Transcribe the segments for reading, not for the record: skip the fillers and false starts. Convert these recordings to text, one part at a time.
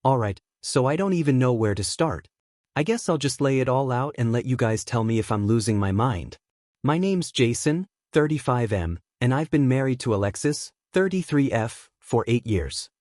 Alright, so I don't even know where to start. I guess I'll just lay it all out and let you guys tell me if I'm losing my mind. My name's Jason, 35M, and I've been married to Alexis, 33F, for 8 years.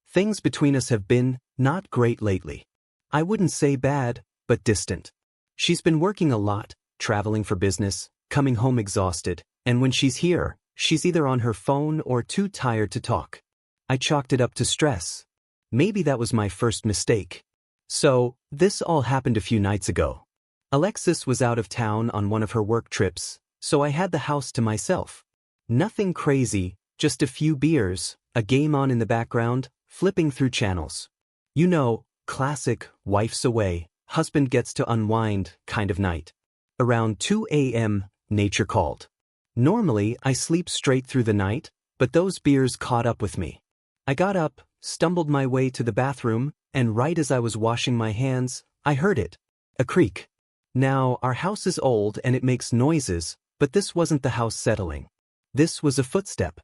Things between us have been not great lately. I wouldn't say bad, but distant. She's been working a lot, traveling for business, coming home exhausted, and when she's here, she's either on her phone or too tired to talk. I chalked it up to stress. Maybe that was my first mistake. So, this all happened a few nights ago. Alexis was out of town on one of her work trips, so I had the house to myself. Nothing crazy, just a few beers, a game on in the background, flipping through channels. You know, classic, wife's away, husband gets to unwind kind of night. Around 2 a.m., nature called. Normally, I sleep straight through the night, but those beers caught up with me. I got up, stumbled my way to the bathroom, and right as I was washing my hands, I heard it. A creak. Now, our house is old and it makes noises, but this wasn't the house settling. This was a footstep.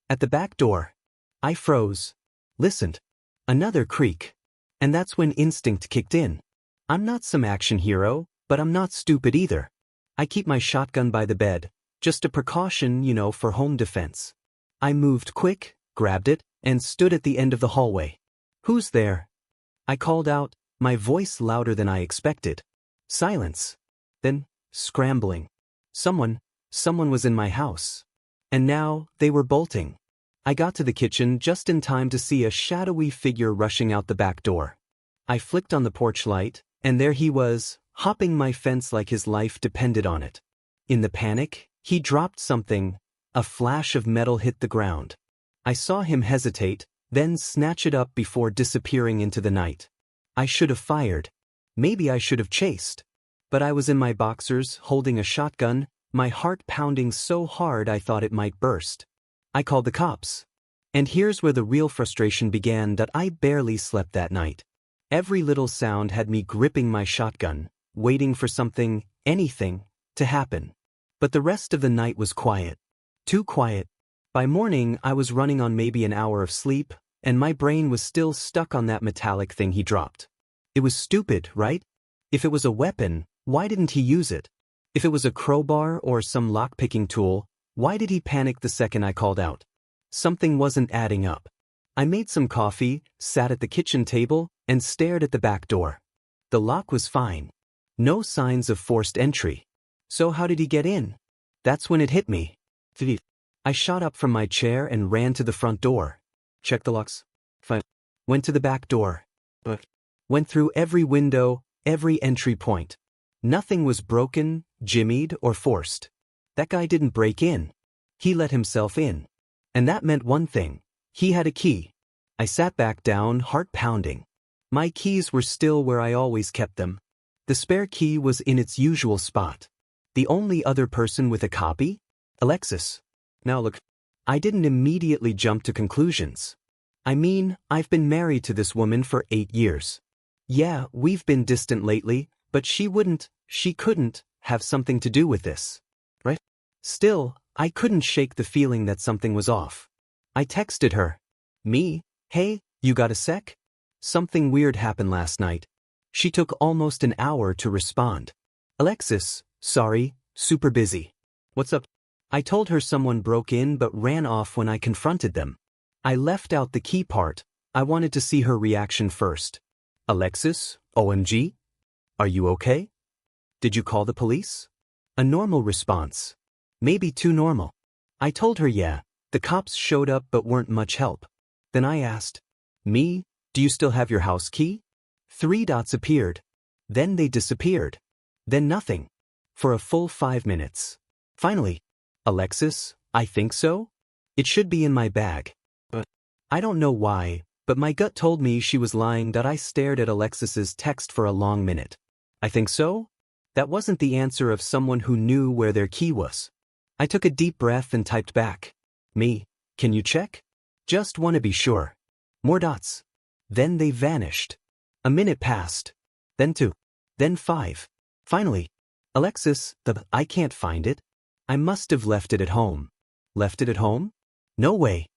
At the back door. I froze. Listened. Another creak. And that's when instinct kicked in. I'm not some action hero, but I'm not stupid either. I keep my shotgun by the bed, just a precaution, for home defense. I moved quick, grabbed it, and stood at the end of the hallway. Who's there? I called out, my voice louder than I expected. Silence. Then, scrambling. Someone was in my house. And now, they were bolting. I got to the kitchen just in time to see a shadowy figure rushing out the back door. I flicked on the porch light, and there he was, hopping my fence like his life depended on it. In the panic, he dropped something. A flash of metal hit the ground. I saw him hesitate, then snatch it up before disappearing into the night. I should have fired. Maybe I should have chased. But I was in my boxers, holding a shotgun, my heart pounding so hard I thought it might burst. I called the cops. And here's where the real frustration began that I barely slept that night. Every little sound had me gripping my shotgun, waiting for something, anything, to happen. But the rest of the night was quiet. Too quiet. By morning, I was running on maybe an hour of sleep, and my brain was still stuck on that metallic thing he dropped. It was stupid, right? If it was a weapon, why didn't he use it? If it was a crowbar or some lock-picking tool, why did he panic the second I called out? Something wasn't adding up. I made some coffee, sat at the kitchen table, and stared at the back door. The lock was fine. No signs of forced entry. So how did he get in? That's when it hit me. I shot up from my chair and ran to the front door. Checked the locks. Fine. Went to the back door. Went through every window, every entry point. Nothing was broken, jimmied, or forced. That guy didn't break in. He let himself in. And that meant one thing. He had a key. I sat back down, heart pounding. My keys were still where I always kept them. The spare key was in its usual spot. The only other person with a copy? Alexis. Now look, I didn't immediately jump to conclusions. I mean, I've been married to this woman for 8 years. Yeah, we've been distant lately, but she couldn't have something to do with this. Right? Still, I couldn't shake the feeling that something was off. I texted her. Me? Hey, you got a sec? Something weird happened last night. She took almost an hour to respond. Alexis, sorry, super busy. What's up? I told her someone broke in but ran off when I confronted them. I left out the key part. I wanted to see her reaction first. Alexis, OMG? Are you okay? Did you call the police? A normal response. Maybe too normal. I told her yeah, the cops showed up but weren't much help. Then I asked, me, do you still have your house key? 3 dots appeared. Then they disappeared. Then nothing. For a full 5 minutes. Finally, Alexis, I think so? It should be in my bag. But I don't know why, but my gut told me she was lying that I stared at Alexis's text for a long minute. I think so? That wasn't the answer of someone who knew where their key was. I took a deep breath and typed back. Me, can you check? Just want to be sure. More dots. Then they vanished. A minute passed. Then 2. Then 5. Finally, Alexis, I can't find it. I must have left it at home. Left it at home? No way.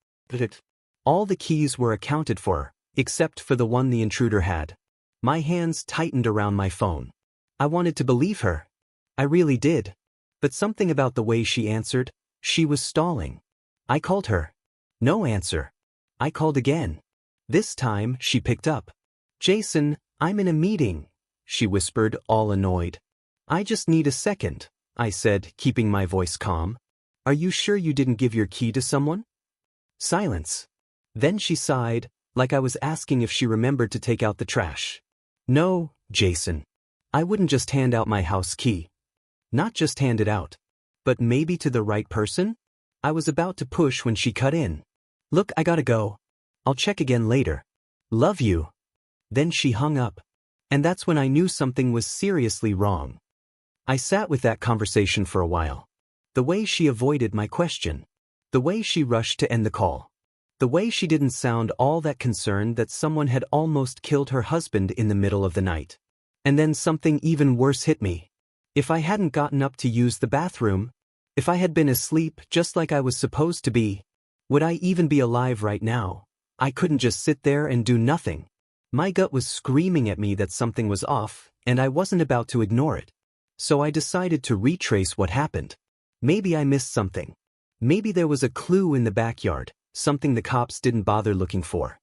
All the keys were accounted for, except for the one the intruder had. My hands tightened around my phone. I wanted to believe her. I really did. But something about the way she answered, she was stalling. I called her. No answer. I called again. This time, she picked up. "Jason, I'm in a meeting," she whispered, all annoyed. "I just need a second," I said, keeping my voice calm. "Are you sure you didn't give your key to someone?" Silence. Then she sighed, like I was asking if she remembered to take out the trash. "No, Jason. I wouldn't just hand out my house key. Not just hand it out. But maybe to the right person?" I was about to push when she cut in. "Look, I gotta go. I'll check again later. Love you." Then she hung up. And that's when I knew something was seriously wrong. I sat with that conversation for a while. The way she avoided my question. The way she rushed to end the call. The way she didn't sound all that concerned that someone had almost killed her husband in the middle of the night. And then something even worse hit me. If I hadn't gotten up to use the bathroom, if I had been asleep just like I was supposed to be, would I even be alive right now? I couldn't just sit there and do nothing. My gut was screaming at me that something was off, and I wasn't about to ignore it. So I decided to retrace what happened. Maybe I missed something. Maybe there was a clue in the backyard, something the cops didn't bother looking for.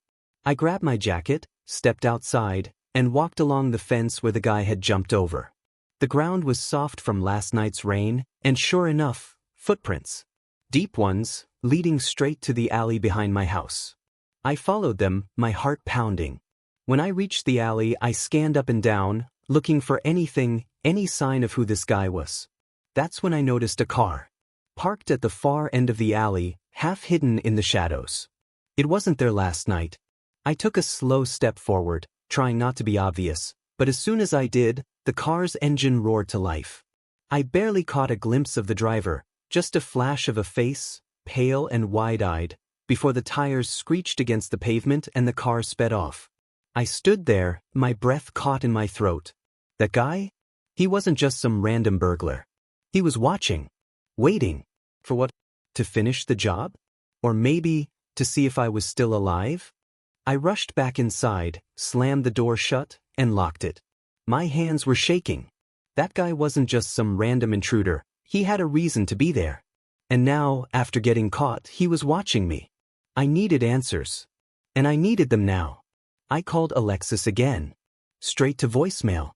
I grabbed my jacket, stepped outside, and walked along the fence where the guy had jumped over. The ground was soft from last night's rain, and sure enough, footprints. Deep ones, leading straight to the alley behind my house. I followed them, my heart pounding. When I reached the alley, I scanned up and down, looking for anything, any sign of who this guy was. That's when I noticed a car. Parked at the far end of the alley, half hidden in the shadows. It wasn't there last night. I took a slow step forward, trying not to be obvious, but as soon as I did, the car's engine roared to life. I barely caught a glimpse of the driver, just a flash of a face, pale and wide-eyed, before the tires screeched against the pavement and the car sped off. I stood there, my breath caught in my throat. That guy? He wasn't just some random burglar. He was watching. Waiting. For what? To finish the job? Or maybe, to see if I was still alive? I rushed back inside, slammed the door shut, and locked it. My hands were shaking. That guy wasn't just some random intruder. He had a reason to be there. And now, after getting caught, he was watching me. I needed answers. And I needed them now. I called Alexis again. Straight to voicemail.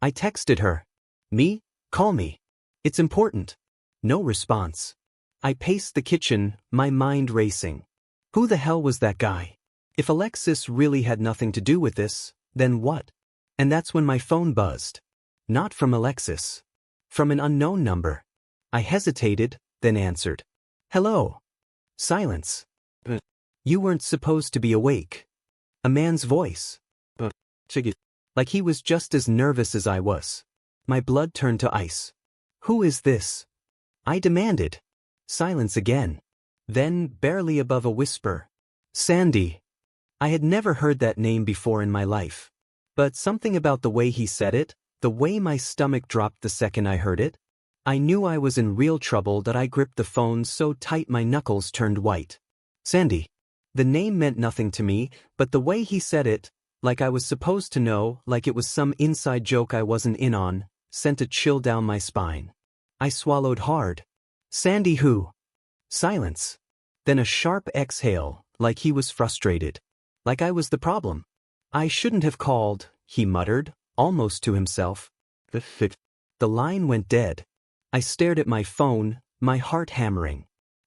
I texted her. "Me? Call me. It's important." No response. I paced the kitchen, my mind racing. Who the hell was that guy? If Alexis really had nothing to do with this, then what? And that's when my phone buzzed. Not from Alexis. From an unknown number. I hesitated, then answered. "Hello." Silence. "But you weren't supposed to be awake." A man's voice. "But like he was just as nervous as I was. My blood turned to ice. "Who is this?" I demanded. Silence again. Then, barely above a whisper. "Sandy." I had never heard that name before in my life. But something about the way he said it, the way my stomach dropped the second I heard it, I knew I was in real trouble that I gripped the phone so tight my knuckles turned white. Sandy. The name meant nothing to me, but the way he said it, like I was supposed to know, like it was some inside joke I wasn't in on, sent a chill down my spine. I swallowed hard. "Sandy who?" Silence. Then a sharp exhale, like he was frustrated. Like I was the problem. "I shouldn't have called," he muttered, almost to himself. The line went dead. I stared at my phone, my heart hammering.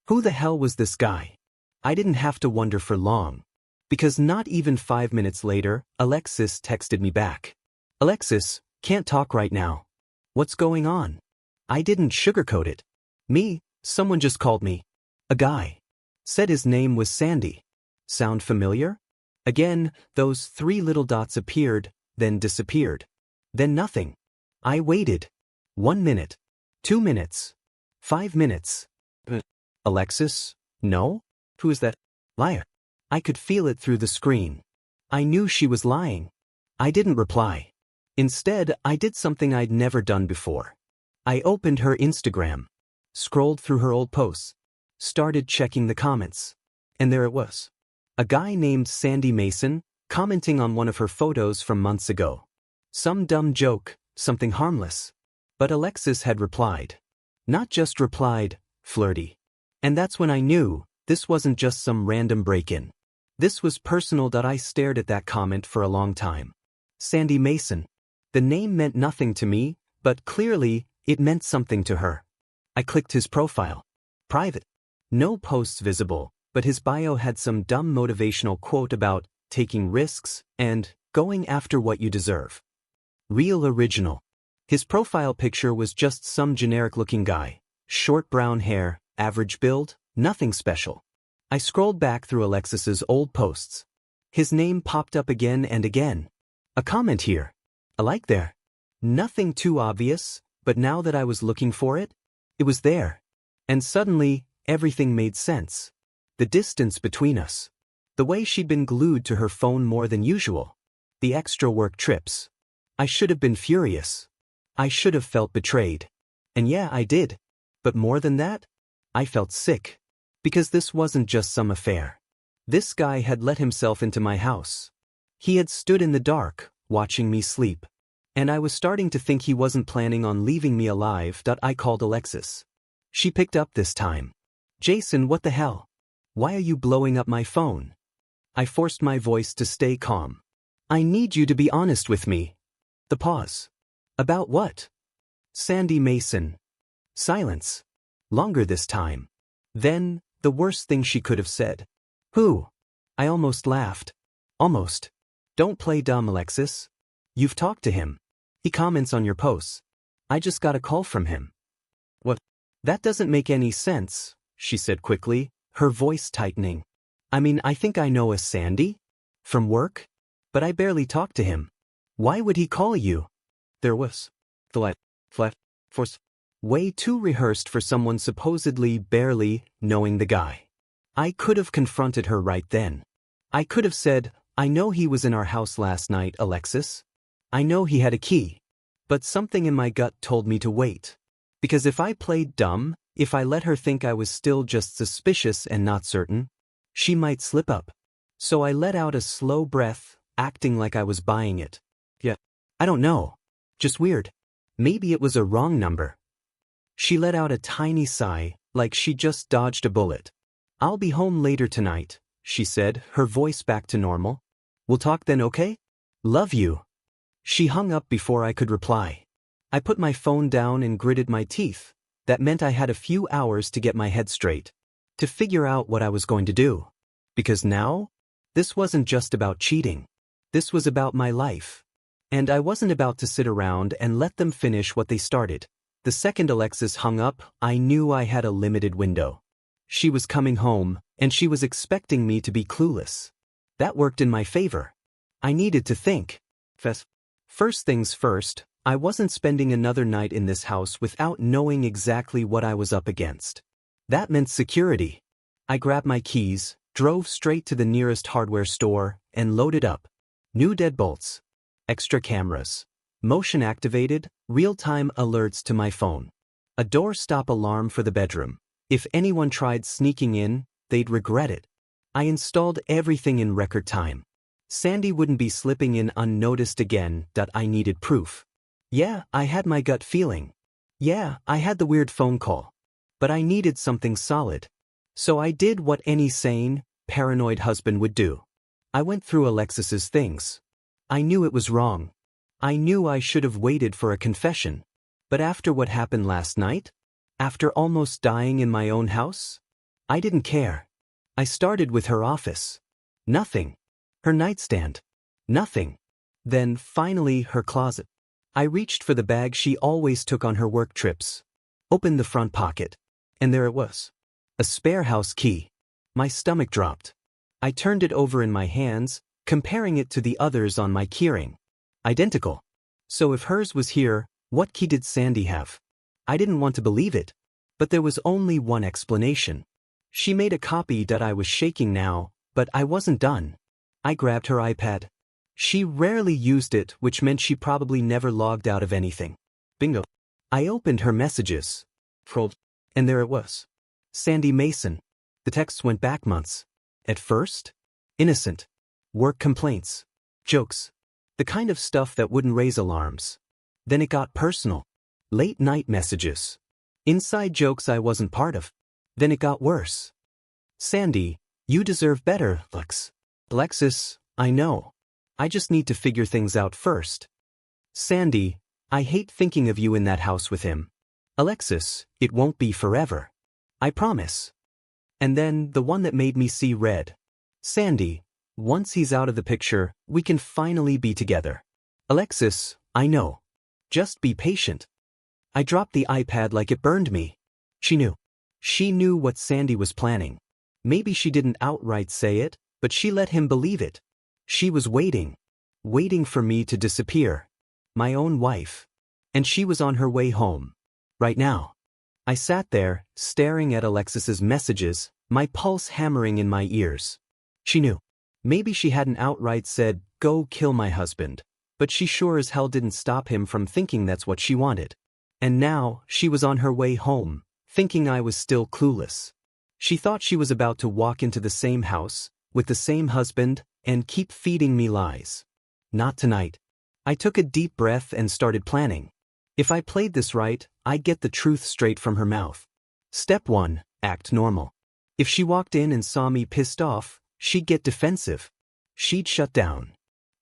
Who the hell was this guy? I didn't have to wonder for long. Because not even 5 minutes later, Alexis texted me back. "Alexis, can't talk right now." What's going on? I didn't sugarcoat it. Me, someone just called me. A guy. Said his name was Sandy. Sound familiar? Again, those 3 little dots appeared, then disappeared. Then nothing. I waited. 1 minute. 2 minutes. 5 minutes. Alexis? No? Who is that? Liar. I could feel it through the screen. I knew she was lying. I didn't reply. Instead, I did something I'd never done before. I opened her Instagram. Scrolled through her old posts. Started checking the comments. And there it was. A guy named Sandy Mason, commenting on one of her photos from months ago. Some dumb joke, something harmless. But Alexis had replied. Not just replied, flirty. And that's when I knew, this wasn't just some random break-in. This was personal. I stared at that comment for a long time. Sandy Mason. The name meant nothing to me, but clearly, it meant something to her. I clicked his profile. Private. No posts visible, but his bio had some dumb motivational quote about taking risks and going after what you deserve. Real original. His profile picture was just some generic-looking guy. Short brown hair, average build, nothing special. I scrolled back through Alexis's old posts. His name popped up again and again. A comment here. A like there. Nothing too obvious, but now that I was looking for it, it was there. And suddenly, everything made sense. The distance between us. The way she'd been glued to her phone more than usual. The extra work trips. I should have been furious. I should have felt betrayed. And yeah, I did. But more than that, I felt sick. Because this wasn't just some affair. This guy had let himself into my house. He had stood in the dark, watching me sleep. And I was starting to think he wasn't planning on leaving me alive. I called Alexis. She picked up this time. Jason, what the hell? Why are you blowing up my phone? I forced my voice to stay calm. I need you to be honest with me. The pause. About what? Sandy Mason. Silence. Longer this time. Then, the worst thing she could have said. Who? I almost laughed. Almost. Don't play dumb, Alexis. You've talked to him. He comments on your posts. I just got a call from him. What? That doesn't make any sense, she said quickly, her voice tightening. I mean, I think I know a Sandy? From work? But I barely talked to him. Why would he call you? There was. Force. Way too rehearsed for someone supposedly barely knowing the guy. I could have confronted her right then. I could have said, I know he was in our house last night, Alexis. I know he had a key. But something in my gut told me to wait. Because if I played dumb, if I let her think I was still just suspicious and not certain, she might slip up. So I let out a slow breath, acting like I was buying it. Yeah. I don't know. Just weird. Maybe it was a wrong number. She let out a tiny sigh, like she just dodged a bullet. I'll be home later tonight, she said, her voice back to normal. We'll talk then, okay? Love you. She hung up before I could reply. I put my phone down and gritted my teeth. That meant I had a few hours to get my head straight. To figure out what I was going to do. Because now, this wasn't just about cheating. This was about my life. And I wasn't about to sit around and let them finish what they started. The second Alexis hung up, I knew I had a limited window. She was coming home, and she was expecting me to be clueless. That worked in my favor. I needed to think. First things first, I wasn't spending another night in this house without knowing exactly what I was up against. That meant security. I grabbed my keys, drove straight to the nearest hardware store, and loaded up. New deadbolts. Extra cameras. Motion-activated, real-time alerts to my phone. A door-stop alarm for the bedroom. If anyone tried sneaking in, they'd regret it. I installed everything in record time. Sandy wouldn't be slipping in unnoticed again. I needed proof. Yeah, I had my gut feeling. Yeah, I had the weird phone call. But I needed something solid. So I did what any sane, paranoid husband would do. I went through Alexis's things. I knew it was wrong. I knew I should have waited for a confession. But after what happened last night? After almost dying in my own house? I didn't care. I started with her office. Nothing. Her nightstand. Nothing. Then, finally, her closet. I reached for the bag she always took on her work trips. Opened the front pocket. And there it was. A spare house key. My stomach dropped. I turned it over in my hands, comparing it to the others on my keyring. Identical. So if hers was here, what key did Sandy have? I didn't want to believe it. But there was only one explanation. She made a copy. I was shaking now, but I wasn't done. I grabbed her iPad. She rarely used it, which meant she probably never logged out of anything. Bingo. I opened her messages. And there it was. Sandy Mason. The texts went back months. At first, innocent. work complaints, jokes, the kind of stuff that wouldn't raise alarms. Then it got personal. Late night messages. Inside jokes I wasn't part of. Then it got worse. Sandy, you deserve better, Lex. Alexis, I know. I just need to figure things out first. Sandy, I hate thinking of you in that house with him. Alexis, it won't be forever. I promise. And then the one that made me see red. Sandy, once he's out of the picture, we can finally be together. Alexis, I know. Just be patient. I dropped the iPad like it burned me. She knew. She knew what Sandy was planning. Maybe she didn't outright say it, but she let him believe it. She was waiting. Waiting for me to disappear. My own wife. And she was on her way home. Right now. I sat there, staring at Alexis's messages, my pulse hammering in my ears. She knew. Maybe she hadn't outright said, "Go kill my husband," but she sure as hell didn't stop him from thinking that's what she wanted. And now, she was on her way home, thinking I was still clueless. She thought she was about to walk into the same house, with the same husband, and keep feeding me lies. Not tonight. I took a deep breath and started planning. If I played this right, I'd get the truth straight from her mouth. Step 1, act normal. If she walked in and saw me pissed off, she'd get defensive. She'd shut down.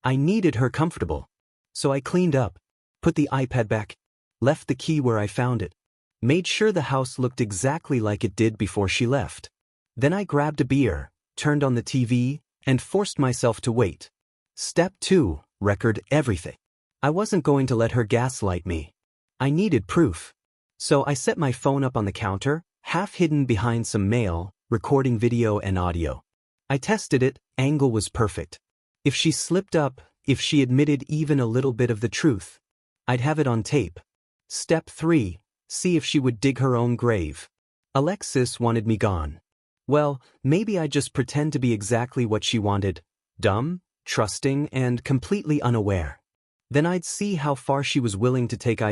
I needed her comfortable. So I cleaned up, put the iPad back, left the key where I found it, made sure the house looked exactly like it did before she left. Then I grabbed a beer, turned on the TV, and forced myself to wait. Step 2, record everything. I wasn't going to let her gaslight me. I needed proof. So I set my phone up on the counter, half hidden behind some mail, recording video and audio. I tested it, angle was perfect. If she slipped up, if she admitted even a little bit of the truth, I'd have it on tape. Step 3, see if she would dig her own grave. Alexis wanted me gone. Well, maybe I'd just pretend to be exactly what she wanted, dumb, trusting, and completely unaware. Then I'd see how far she was willing to take it.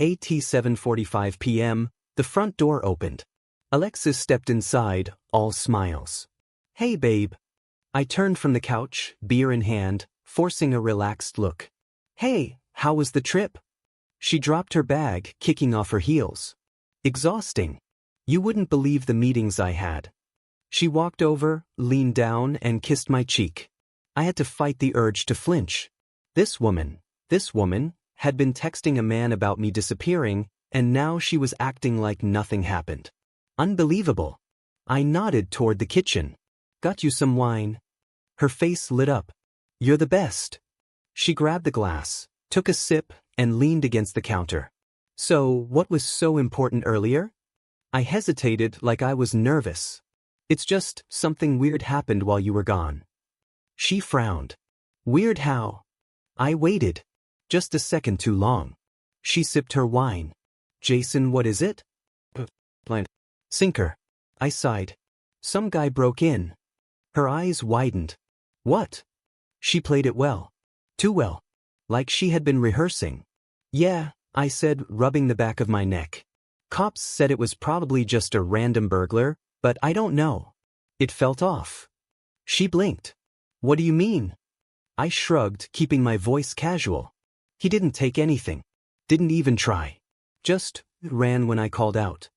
At 7:45 p.m., the front door opened. Alexis stepped inside, all smiles. Hey babe. I turned from the couch, beer in hand, forcing a relaxed look. Hey, how was the trip? She dropped her bag, kicking off her heels. Exhausting. You wouldn't believe the meetings I had. She walked over, leaned down, and kissed my cheek. I had to fight the urge to flinch. This woman, had been texting a man about me disappearing, and now she was acting like nothing happened. Unbelievable. I nodded toward the kitchen. Got you some wine? Her face lit up. You're the best. She grabbed the glass, took a sip, and leaned against the counter. So, what was so important earlier? I hesitated like I was nervous. It's just, something weird happened while you were gone. She frowned. Weird how? I waited. Just a second too long. She sipped her wine. Jason, what is it? Blind. Sinker. I sighed. Some guy broke in. Her eyes widened. What? She played it well. Too well. Like she had been rehearsing. Yeah, I said, rubbing the back of my neck. Cops said it was probably just a random burglar, but I don't know. It felt off. She blinked. What do you mean? I shrugged, keeping my voice casual. He didn't take anything. Didn't even try. Just ran when I called out.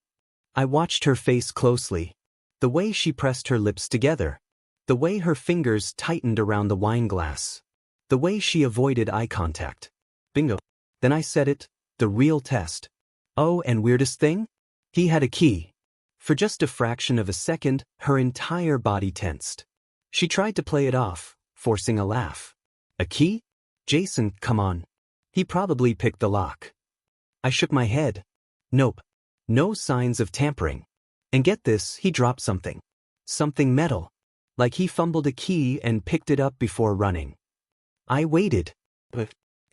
I watched her face closely. The way she pressed her lips together. The way her fingers tightened around the wine glass. The way she avoided eye contact. Bingo. Then I said it, the real test. Oh, and weirdest thing? He had a key. For just a fraction of a second, her entire body tensed. She tried to play it off, forcing a laugh. A key? Jason, come on. He probably picked the lock. I shook my head. Nope. No signs of tampering. And get this, he dropped something. Something metal. Like he fumbled a key and picked it up before running. I waited.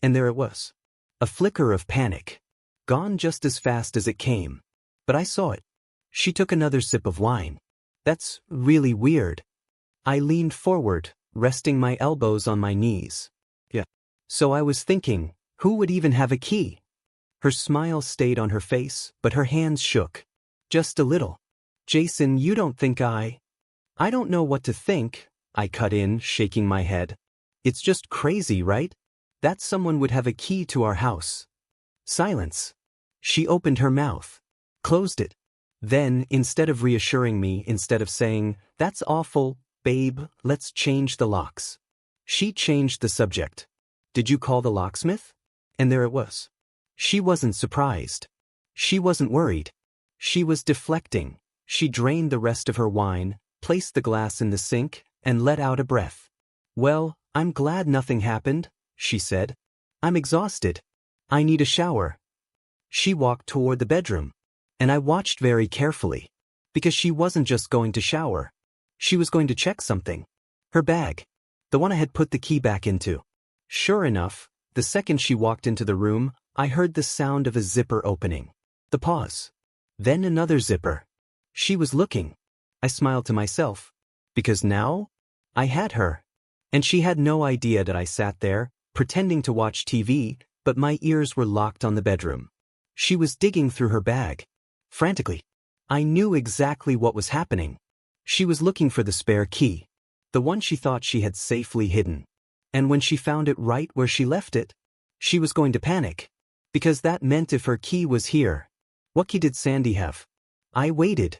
And there it was. A flicker of panic. Gone just as fast as it came. But I saw it. She took another sip of wine. That's really weird. I leaned forward, resting my elbows on my knees. Yeah. So I was thinking, who would even have a key? Her smile stayed on her face, but her hands shook. Just a little. Jason, you don't think I don't know what to think, I cut in, shaking my head. It's just crazy, right? That someone would have a key to our house. Silence. She opened her mouth. Closed it. Then, instead of reassuring me, instead of saying, "That's awful, babe, let's change the locks," she changed the subject. "Did you call the locksmith?" And there it was. She wasn't surprised. She wasn't worried. She was deflecting. She drained the rest of her wine, placed the glass in the sink, and let out a breath. "Well, I'm glad nothing happened," she said. "I'm exhausted. I need a shower." She walked toward the bedroom, and I watched very carefully, because she wasn't just going to shower. She was going to check something. Her bag. The one I had put the key back into. Sure enough, the second she walked into the room, I heard the sound of a zipper opening. The pause. Then another zipper. She was looking. I smiled to myself, because now I had her. And she had no idea that I sat there, pretending to watch TV, but my ears were locked on the bedroom. She was digging through her bag. Frantically. I knew exactly what was happening. She was looking for the spare key. The one she thought she had safely hidden. And when she found it right where she left it, she was going to panic. Because that meant if her key was here. What key did Sandy have? I waited.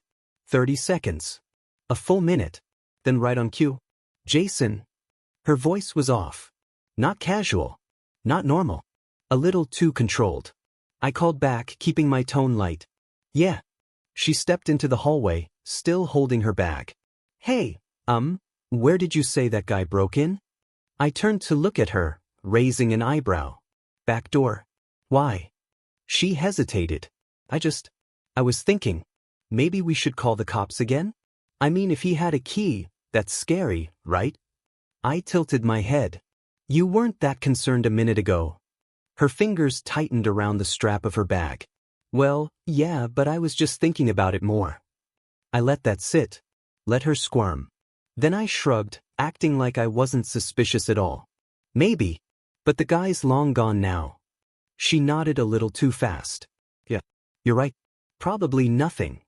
30 seconds. A full minute. Then right on cue. "Jason." Her voice was off. Not casual. Not normal. A little too controlled. I called back, keeping my tone light. "Yeah." She stepped into the hallway, still holding her bag. "Hey, where did you say that guy broke in?" I turned to look at her, raising an eyebrow. "Back door." "Why?" She hesitated. I was thinking, maybe we should call the cops again? I mean, if he had a key, that's scary, right? I tilted my head. "You weren't that concerned a minute ago." Her fingers tightened around the strap of her bag. "Well, yeah, but I was just thinking about it more." I let that sit. Let her squirm. Then I shrugged, acting like I wasn't suspicious at all. "Maybe. But the guy's long gone now." She nodded a little too fast. "Yeah, you're right. Probably nothing."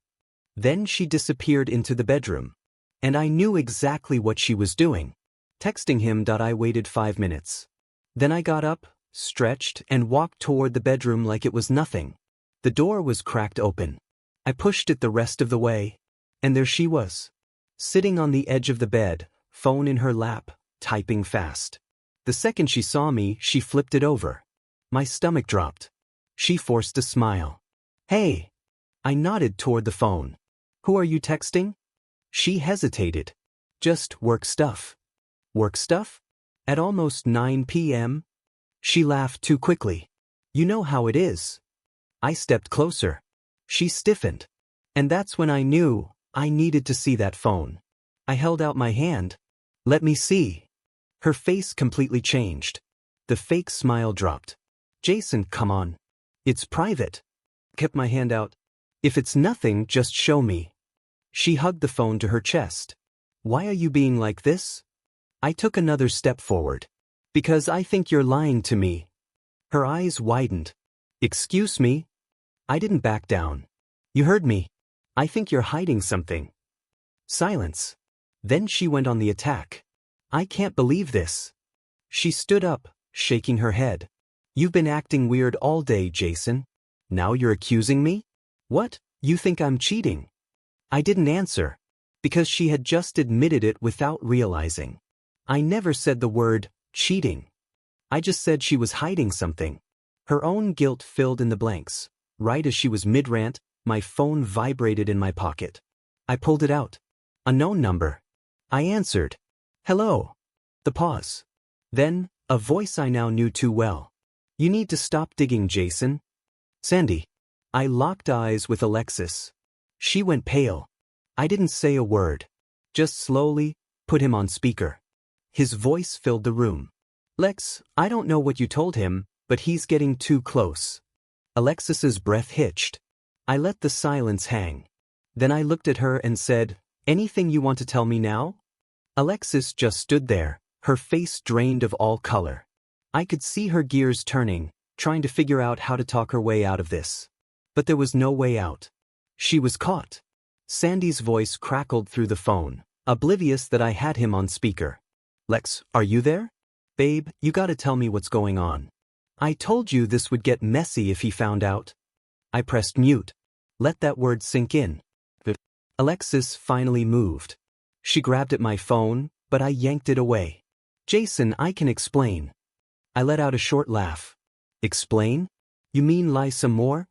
Then she disappeared into the bedroom. And I knew exactly what she was doing. Texting him. I waited 5 minutes. Then I got up, stretched, and walked toward the bedroom like it was nothing. The door was cracked open. I pushed it the rest of the way. And there she was. Sitting on the edge of the bed, phone in her lap, typing fast. The second she saw me, she flipped it over. My stomach dropped. She forced a smile. "Hey." I nodded toward the phone. "Who are you texting?" She hesitated. "Just work stuff." "Work stuff? At almost 9 p.m.? She laughed too quickly. "You know how it is." I stepped closer. She stiffened. And that's when I knew I needed to see that phone. I held out my hand. "Let me see." Her face completely changed. The fake smile dropped. "Jason, come on. It's private." Kept my hand out. "If it's nothing, just show me." She hugged the phone to her chest. "Why are you being like this?" I took another step forward. "Because I think you're lying to me." Her eyes widened. "Excuse me?" I didn't back down. "You heard me. I think you're hiding something." Silence. Then she went on the attack. "I can't believe this." She stood up, shaking her head. "You've been acting weird all day, Jason. Now you're accusing me? What, you think I'm cheating?" I didn't answer, because she had just admitted it without realizing. I never said the word cheating. I just said she was hiding something. Her own guilt filled in the blanks. Right as she was mid-rant, my phone vibrated in my pocket. I pulled it out. A known number. I answered. "Hello." The pause. Then, a voice I now knew too well. "You need to stop digging, Jason." "Sandy." I locked eyes with Alexis. She went pale. I didn't say a word. Just slowly put him on speaker. His voice filled the room. "Lex, I don't know what you told him, but he's getting too close." Alexis's breath hitched. I let the silence hang. Then I looked at her and said, "Anything you want to tell me now?" Alexis just stood there, her face drained of all color. I could see her gears turning, trying to figure out how to talk her way out of this. But there was no way out. She was caught. Sandy's voice crackled through the phone. oblivious that I had him on speaker. Lex, are you there? Babe, you gotta tell me what's going on. I told you this would get messy if he found out. I pressed mute. Let that word sink in. Alexis finally moved. She grabbed at my phone, but I yanked it away. Jason, I can explain. I let out a short laugh. Explain? You mean lie some more?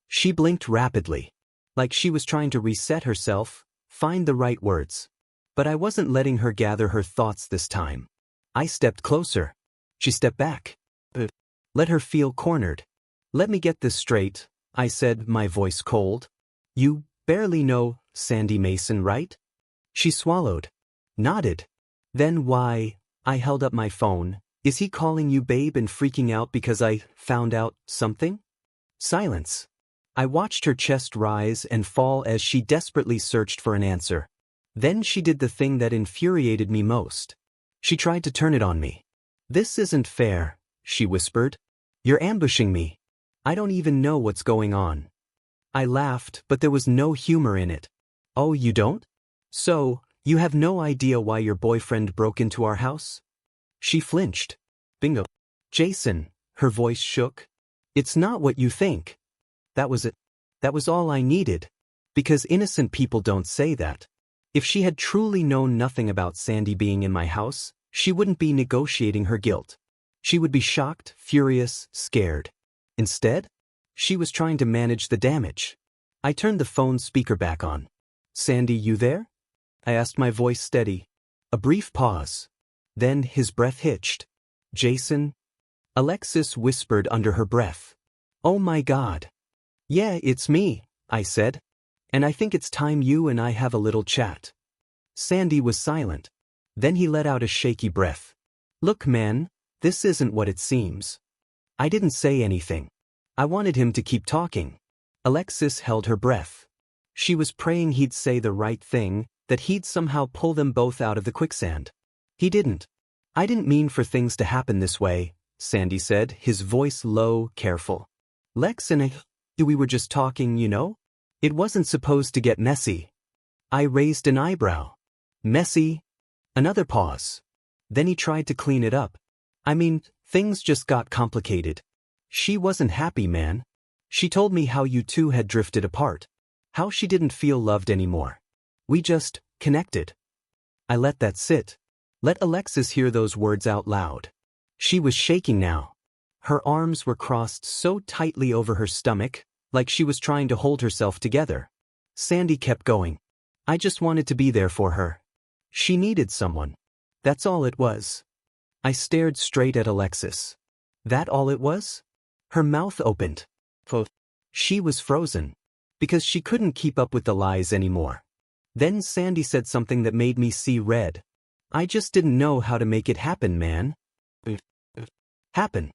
She blinked rapidly, like she was trying to reset herself, find the right words. But I wasn't letting her gather her thoughts this time. I stepped closer. She stepped back. Let her feel cornered. Let me get this straight, I said, my voice cold. You barely know Sandy Mason, right? She swallowed. Nodded. Then why? I held up my phone. Is he calling you babe and freaking out because I found out something? Silence. I watched her chest rise and fall as she desperately searched for an answer. Then she did the thing that infuriated me most. She tried to turn it on me. This isn't fair, she whispered. You're ambushing me. I don't even know what's going on. I laughed, but there was no humor in it. Oh, you don't? So, you have no idea why your boyfriend broke into our house? She flinched. Bingo. Jason, her voice shook. It's not what you think. That was it. That was all I needed. Because innocent people don't say that. If she had truly known nothing about Sandy being in my house, she wouldn't be negotiating her guilt. She would be shocked, furious, scared. Instead, she was trying to manage the damage. I turned the phone speaker back on. Sandy, you there? I asked, my voice steady. A brief pause. Then his breath hitched. Jason? Alexis whispered under her breath. Oh my God. Yeah, it's me, I said. And I think it's time you and I have a little chat. Sandy was silent. Then he let out a shaky breath. Look, man, this isn't what it seems. I didn't say anything. I wanted him to keep talking. Alexis held her breath. She was praying he'd say the right thing, that he'd somehow pull them both out of the quicksand. He didn't. I didn't mean for things to happen this way, Sandy said, his voice low, careful. Lex and we were just talking, you know? It wasn't supposed to get messy. I raised an eyebrow. Messy? Another pause. Then he tried to clean it up. I mean, things just got complicated. She wasn't happy, man. She told me how you two had drifted apart. How she didn't feel loved anymore. We just connected. I let that sit. Let Alexis hear those words out loud. She was shaking now. Her arms were crossed so tightly over her stomach, like she was trying to hold herself together. Sandy kept going. I just wanted to be there for her. She needed someone. That's all it was. I stared straight at Alexis. That all it was? Her mouth opened. She was frozen. Because she couldn't keep up with the lies anymore. Then Sandy said something that made me see red. I just didn't know how to make it happen, man. Happen.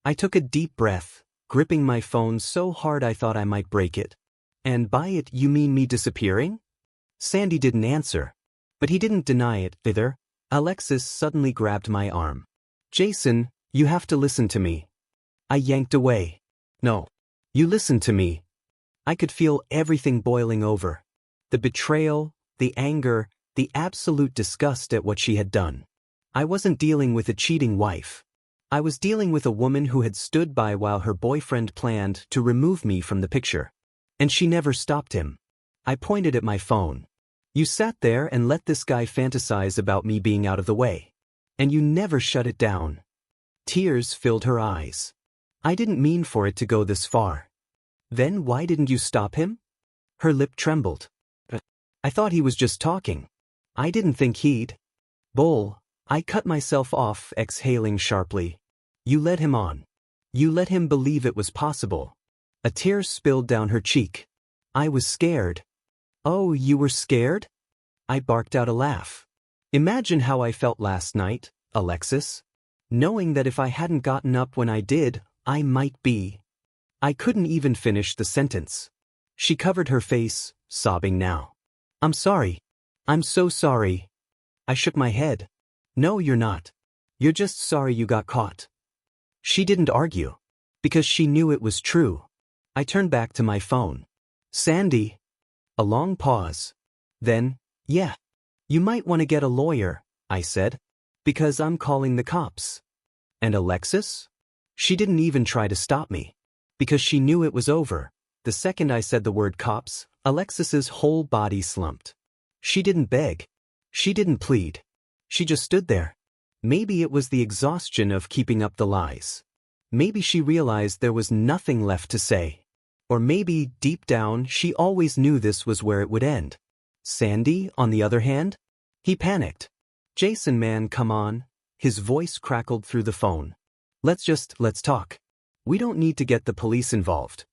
I took a deep breath, gripping my phone so hard I thought I might break it. And by it you mean me disappearing? Sandy didn't answer. But he didn't deny it, either. Alexis suddenly grabbed my arm. Jason, you have to listen to me. I yanked away. No. You listen to me. I could feel everything boiling over. The betrayal, the anger, the absolute disgust at what she had done. I wasn't dealing with a cheating wife. I was dealing with a woman who had stood by while her boyfriend planned to remove me from the picture. And she never stopped him. I pointed at my phone. You sat there and let this guy fantasize about me being out of the way. And you never shut it down. Tears filled her eyes. I didn't mean for it to go this far. Then why didn't you stop him? Her lip trembled. I thought he was just talking. I didn't think he'd. Bull. I cut myself off, exhaling sharply. You led him on. You let him believe it was possible. A tear spilled down her cheek. I was scared. Oh, you were scared? I barked out a laugh. Imagine how I felt last night, Alexis. Knowing that if I hadn't gotten up when I did, I might be. I couldn't even finish the sentence. She covered her face, sobbing now. I'm sorry. I'm so sorry. I shook my head. No, you're not. You're just sorry you got caught. She didn't argue. Because she knew it was true. I turned back to my phone. Sandy. A long pause. Then, yeah. You might want to get a lawyer, I said. Because I'm calling the cops. And Alexis? She didn't even try to stop me. Because she knew it was over. The second I said the word cops, Alexis's whole body slumped. She didn't beg. She didn't plead. She just stood there. Maybe it was the exhaustion of keeping up the lies. Maybe she realized there was nothing left to say. Or maybe, deep down, she always knew this was where it would end. Sandy, on the other hand? He panicked. Jason, man, come on. His voice crackled through the phone. Let's talk. We don't need to get the police involved.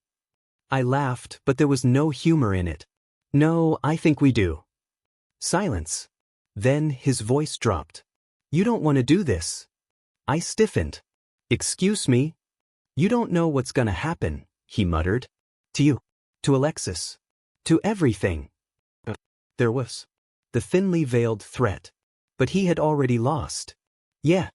I laughed, but there was no humor in it. No, I think we do. Silence. Then his voice dropped. You don't want to do this. I stiffened. Excuse me? You don't know what's gonna happen, he muttered. To you. To Alexis. To everything. There was the thinly veiled threat. But he had already lost. Yeah,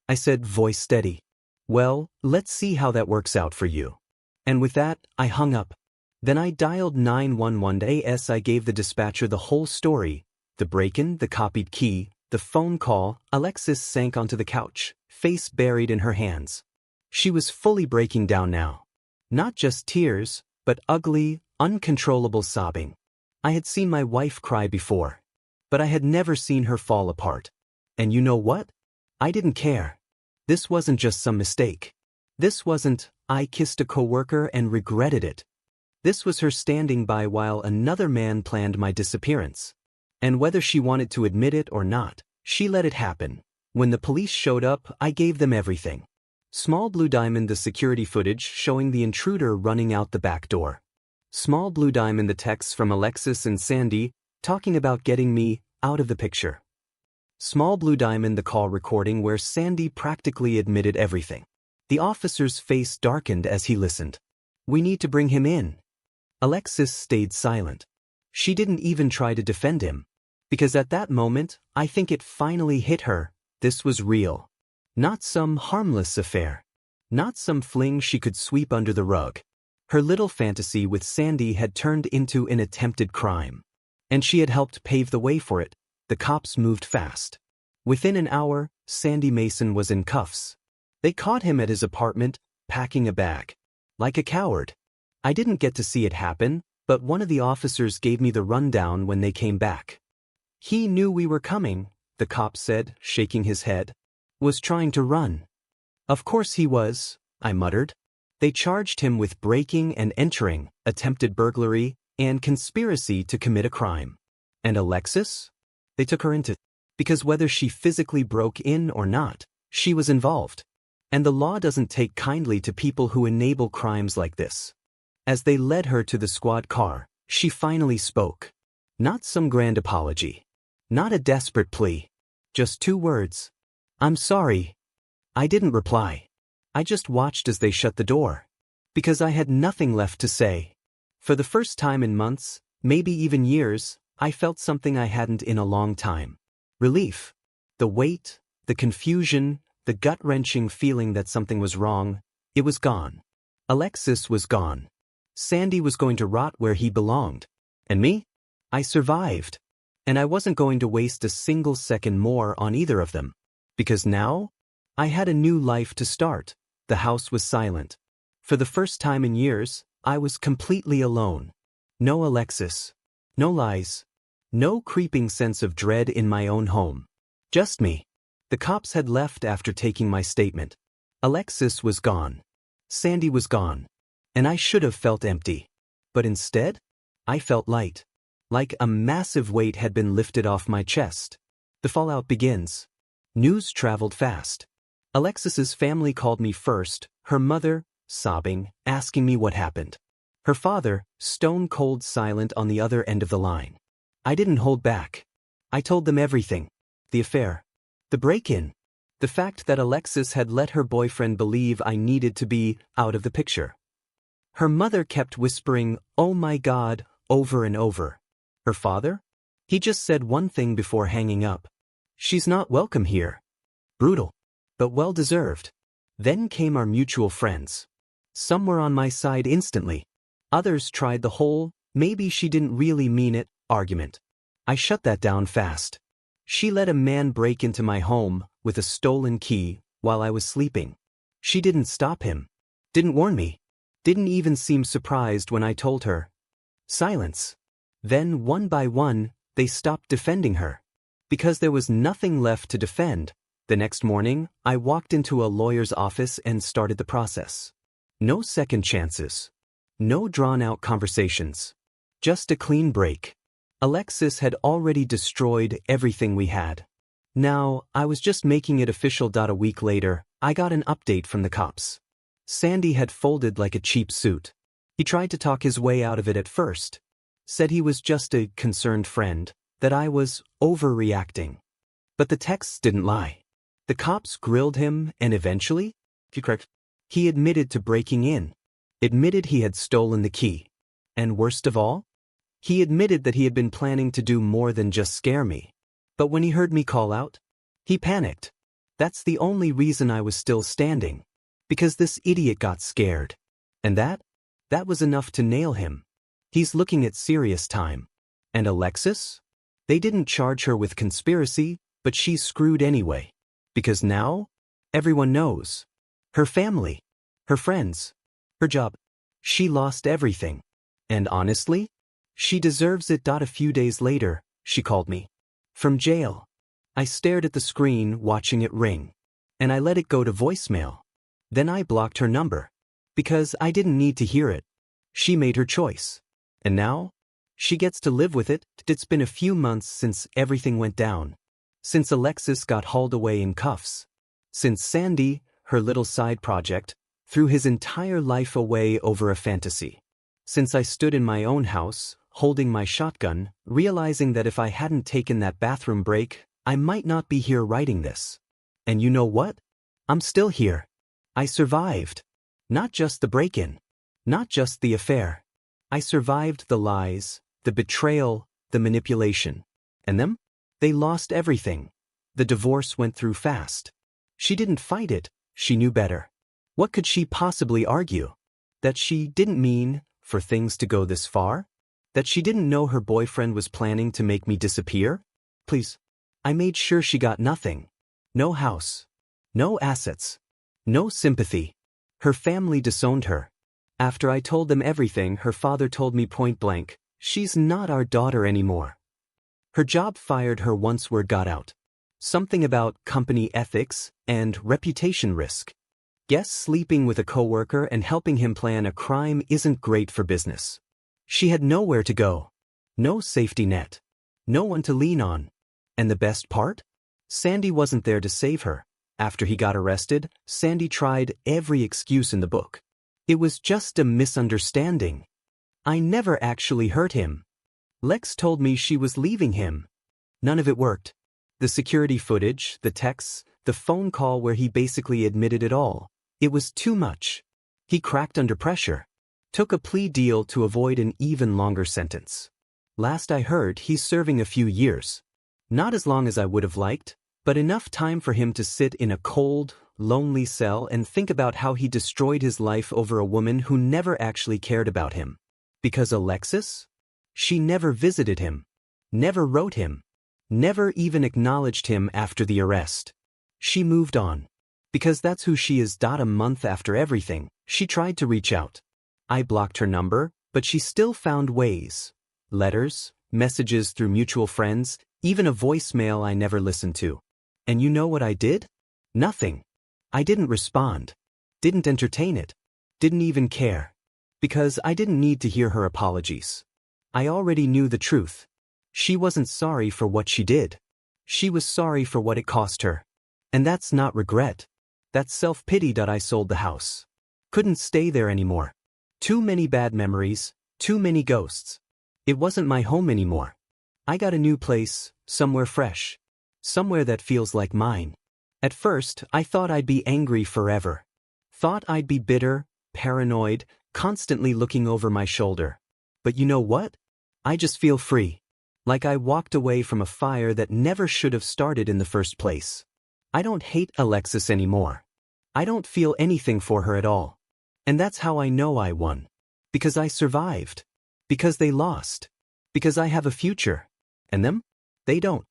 I said, voice steady. Well, let's see how that works out for you. And with that, I hung up. Then I dialed 911 AS. I gave the dispatcher the whole story. The break-in, the copied key, the phone call. Alexis sank onto the couch, face buried in her hands. She was fully breaking down now. Not just tears, but ugly, uncontrollable sobbing. I had seen my wife cry before. But I had never seen her fall apart. And you know what? I didn't care. This wasn't just some mistake. This wasn't, I kissed a coworker and regretted it. This was her standing by while another man planned my disappearance. And whether she wanted to admit it or not, she let it happen. When the police showed up, I gave them everything. Small blue diamond, the security footage showing the intruder running out the back door. Small blue diamond, the texts from Alexis and Sandy talking about getting me out of the picture. Small blue diamond, the call recording where Sandy practically admitted everything. The officer's face darkened as he listened. We need to bring him in. Alexis stayed silent. She didn't even try to defend him. Because at that moment, I think it finally hit her. This was real. Not some harmless affair. Not some fling she could sweep under the rug. Her little fantasy with Sandy had turned into an attempted crime. And she had helped pave the way for it. The cops moved fast. Within an hour, Sandy Mason was in cuffs. They caught him at his apartment, packing a bag. Like a coward. I didn't get to see it happen, but one of the officers gave me the rundown when they came back. He knew we were coming, the cop said, shaking his head. Was trying to run. Of course he was, I muttered. They charged him with breaking and entering, attempted burglary, and conspiracy to commit a crime. And Alexis? They took her into, because whether she physically broke in or not, she was involved. And the law doesn't take kindly to people who enable crimes like this. As they led her to the squad car, she finally spoke. Not some grand apology. Not a desperate plea. Just 2 words. I'm sorry. I didn't reply. I just watched as they shut the door. Because I had nothing left to say. For the first time in months, maybe even years, I felt something I hadn't in a long time. Relief. The weight, the confusion, the gut-wrenching feeling that something was wrong, it was gone. Alexis was gone. Sandy was going to rot where he belonged. And me? I survived. And I wasn't going to waste a single second more on either of them. Because now, I had a new life to start. The house was silent. For the first time in years, I was completely alone. No Alexis. No lies. No creeping sense of dread in my own home. Just me. The cops had left after taking my statement. Alexis was gone. Sandy was gone. And I should have felt empty. But instead, I felt light. Like a massive weight had been lifted off my chest. The fallout begins. News traveled fast. Alexis's family called me first, her mother, sobbing, asking me what happened. Her father, stone-cold silent on the other end of the line. I didn't hold back. I told them everything. The affair. The break-in. The fact that Alexis had let her boyfriend believe I needed to be out of the picture. Her mother kept whispering, "Oh my God," over and over. Her father? He just said one thing before hanging up. "She's not welcome here." Brutal. But well-deserved. Then came our mutual friends. Some were on my side instantly. Others tried the whole, maybe she didn't really mean it, argument. I shut that down fast. She let a man break into my home with a stolen key while I was sleeping. She didn't stop him. Didn't warn me. Didn't even seem surprised when I told her. Silence. Then, one by one, they stopped defending her. Because there was nothing left to defend, the next morning, I walked into a lawyer's office and started the process. No second chances. No drawn-out conversations. Just a clean break. Alexis had already destroyed everything we had. Now, I was just making it official. A week later, I got an update from the cops. Sandy had folded like a cheap suit. He tried to talk his way out of it at first. Said he was just a concerned friend, that I was overreacting. But the texts didn't lie. The cops grilled him and eventually, he admitted to breaking in. Admitted he had stolen the key. And worst of all, he admitted that he had been planning to do more than just scare me. But when he heard me call out, he panicked. That's the only reason I was still standing. Because this idiot got scared. And that was enough to nail him. He's looking at serious time. And Alexis? They didn't charge her with conspiracy, but she's screwed anyway. Because now, everyone knows. Her family, her friends, her job. She lost everything. And honestly, she deserves it. A few days later, she called me. From jail. I stared at the screen watching it ring. And I let it go to voicemail. Then I blocked her number. Because I didn't need to hear it. She made her choice. And now, she gets to live with it. It's been a few months since everything went down. Since Alexis got hauled away in cuffs. Since Sandy, her little side project, threw his entire life away over a fantasy. Since I stood in my own house, holding my shotgun, realizing that if I hadn't taken that bathroom break, I might not be here writing this. And you know what? I'm still here. I survived. Not just the break-in. Not just the affair. I survived the lies, the betrayal, the manipulation. And them? They lost everything. The divorce went through fast. She didn't fight it, she knew better. What could she possibly argue? That she didn't mean for things to go this far? That she didn't know her boyfriend was planning to make me disappear? Please. I made sure she got nothing. No house. No assets. No sympathy. Her family disowned her. After I told them everything, her father told me point blank, she's not our daughter anymore. Her job fired her once word got out. Something about company ethics and reputation risk. Guess sleeping with a coworker and helping him plan a crime isn't great for business. She had nowhere to go. No safety net. No one to lean on. And the best part? Sandy wasn't there to save her. After he got arrested, Sandy tried every excuse in the book. It was just a misunderstanding. I never actually hurt him. Lex told me she was leaving him. None of it worked. The security footage, the texts, the phone call where he basically admitted it all. It was too much. He cracked under pressure. Took a plea deal to avoid an even longer sentence. Last I heard, he's serving a few years. Not as long as I would have liked, but enough time for him to sit in a cold, lonely cell and think about how he destroyed his life over a woman who never actually cared about him. Because Alexis? She never visited him. Never wrote him. Never even acknowledged him after the arrest. She moved on. Because that's who she is. A month after everything, she tried to reach out. I blocked her number, but she still found ways. Letters, messages through mutual friends, even a voicemail I never listened to. And you know what I did? Nothing. I didn't respond. Didn't entertain it. Didn't even care. Because I didn't need to hear her apologies. I already knew the truth. She wasn't sorry for what she did. She was sorry for what it cost her. And that's not regret. That's self-pity. I sold the house. Couldn't stay there anymore. Too many bad memories, too many ghosts. It wasn't my home anymore. I got a new place, somewhere fresh. Somewhere that feels like mine. At first, I thought I'd be angry forever. Thought I'd be bitter, paranoid, constantly looking over my shoulder. But you know what? I just feel free. Like I walked away from a fire that never should have started in the first place. I don't hate Alexis anymore. I don't feel anything for her at all. And that's how I know I won. Because I survived. Because they lost. Because I have a future. And them? They don't.